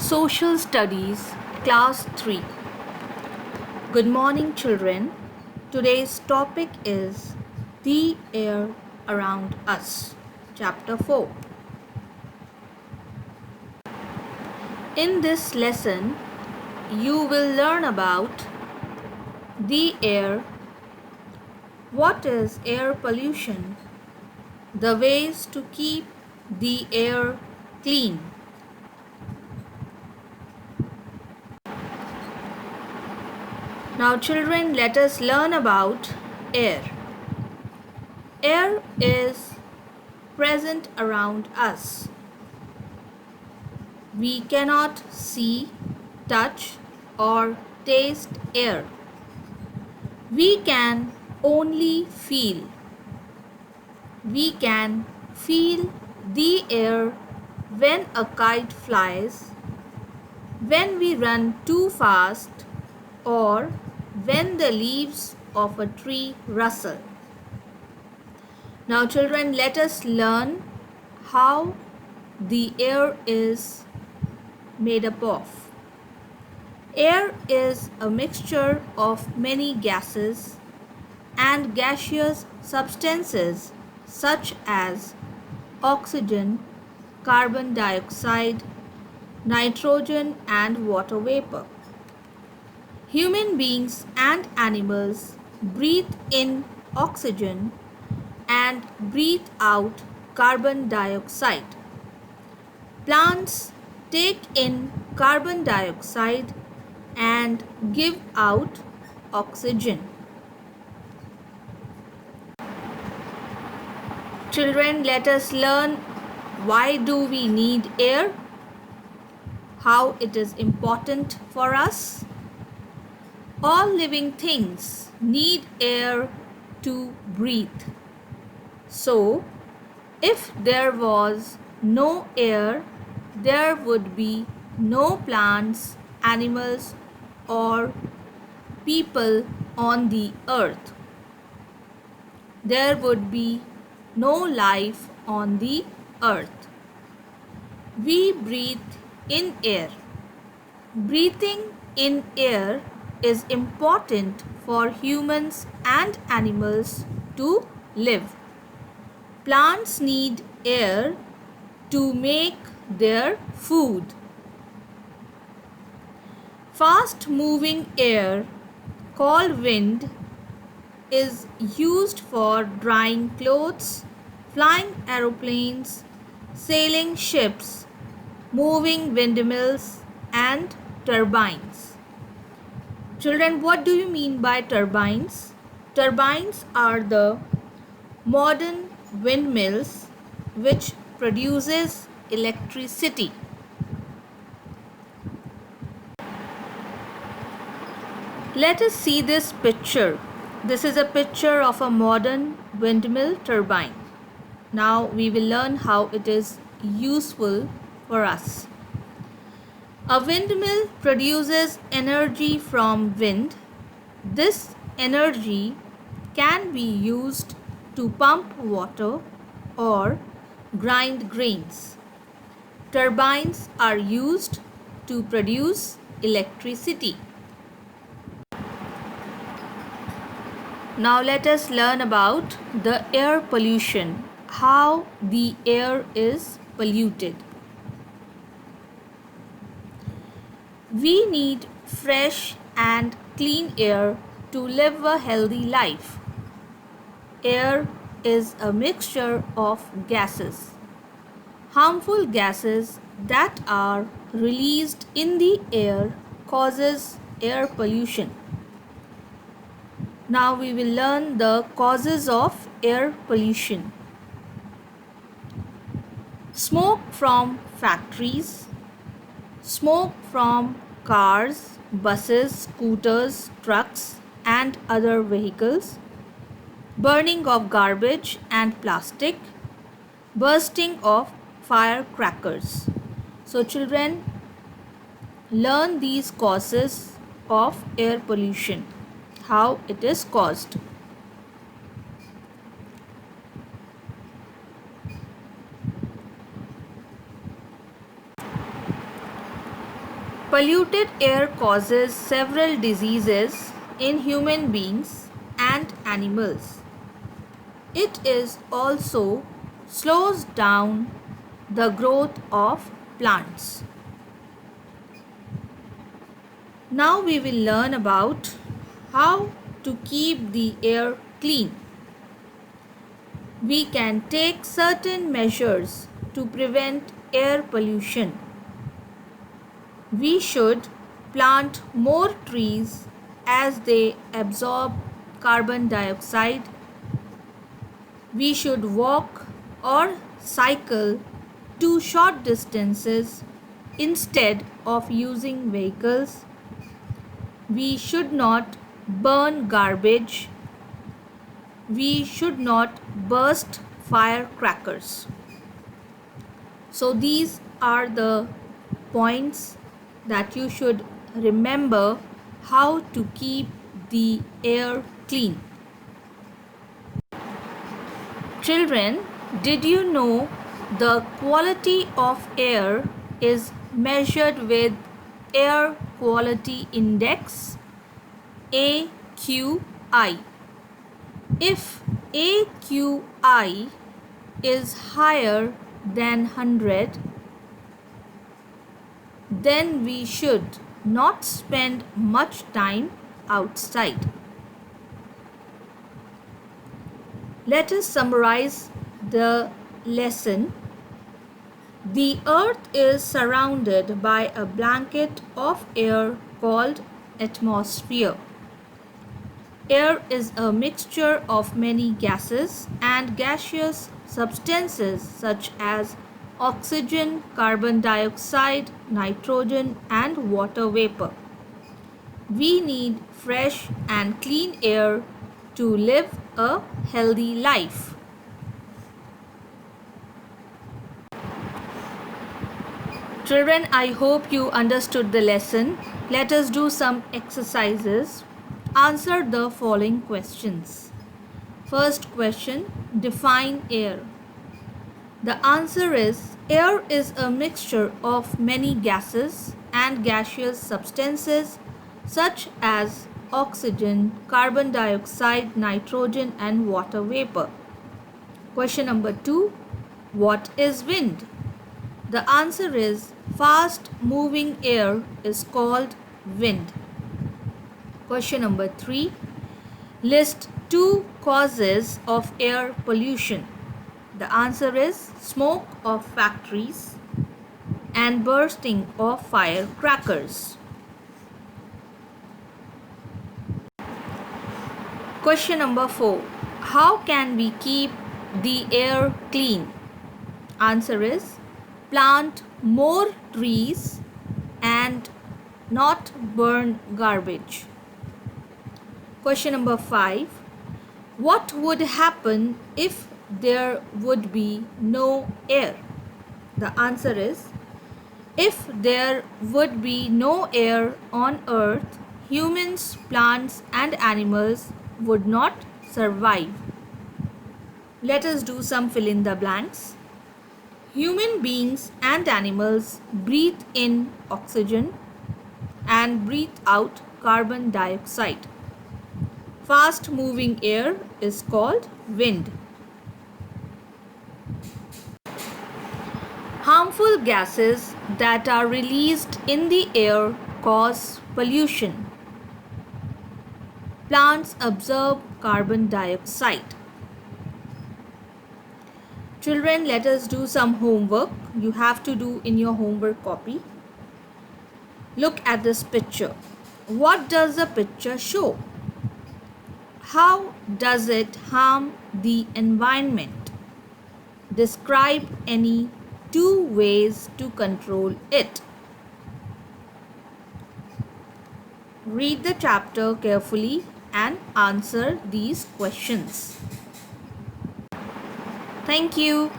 Social Studies, Class 3. Good morning, children. Today's topic is The Air Around Us, Chapter 4. In this lesson, you will learn about the air, what is air pollution, the ways to keep the air clean. Now, children, let us learn about air. Air is present around us. We cannot see, touch, or taste air. We can only feel. We can feel the air when a kite flies, when we run too fast, or when the leaves of a tree rustle. Now, children, let us learn how the air is made up of. Air is a mixture of many gases and gaseous substances such as oxygen, carbon dioxide, nitrogen, and water vapor. Human beings and animals breathe in oxygen and breathe out carbon dioxide. Plants take in carbon dioxide and give out oxygen. Children, let us learn why do we need air, how it is important for us. All living things need air to breathe. So, if there was no air, there would be no plants, animals, or people on the earth. There would be no life on the earth. We breathe in air. Breathing in air is important for humans and animals to live. Plants need air to make their food. Fast moving air, called wind, is used for drying clothes, flying aeroplanes, sailing ships, moving windmills, and turbines. Children, what do you mean by turbines? Turbines are the modern windmills which produces electricity. Let us see this picture. This is a picture of a modern windmill turbine. Now we will learn how it is useful for us. A windmill produces energy from wind. This energy can be used to pump water or grind grains. Turbines are used to produce electricity. Now let us learn about the air pollution, how the air is polluted. We need fresh and clean air to live a healthy life. Air is a mixture of gases. Harmful gases that are released in the air causes air pollution. Now we will learn the causes of air pollution. Smoke from factories, smoke from cars, buses, scooters, trucks, and other vehicles, burning of garbage and plastic, bursting of firecrackers. So, children, learn these causes of air pollution, how it is caused. Polluted air causes several diseases in human beings and animals. It is also slows down the growth of plants. Now we will learn about how to keep the air clean. We can take certain measures to prevent air pollution. We should plant more trees as they absorb carbon dioxide. We should walk or cycle to short distances instead of using vehicles. We should not burn garbage. We should not burst firecrackers. So these are the points that you should remember how to keep the air clean. Children, did you know the quality of air is measured with Air Quality Index AQI? If AQI is higher than 100, then we should not spend much time outside. Let us summarize the lesson. The earth is surrounded by a blanket of air called atmosphere. Air is a mixture of many gases and gaseous substances such as oxygen, carbon dioxide, nitrogen, and water vapor. We need fresh and clean air to live a healthy life. Children, I hope you understood the lesson. Let us do some exercises. Answer the following questions. First question, define air. The answer is, air is a mixture of many gases and gaseous substances such as oxygen, carbon dioxide, nitrogen, and water vapor. Question number 2, what is wind? The answer is, fast moving air is called wind. Question number 3, list 2 causes of air pollution. The answer is smoke of factories and bursting of firecrackers. Question number 4, how can we keep the air clean? Answer is, plant more trees and not burn garbage. Question number 5, what would happen if there would be no air? The answer is, if there would be no air on earth, humans, plants, and animals would not survive. Let us do some fill in the blanks. Human beings and animals breathe in oxygen and breathe out carbon dioxide. Fast moving air is called wind. Harmful gases that are released in the air cause pollution. Plants absorb carbon dioxide. Children, let us do some homework. You have to do in your homework copy. Look at this picture. What does the picture show? How does it harm the environment? Describe any 2 ways to control it. Read the chapter carefully and answer these questions. Thank you.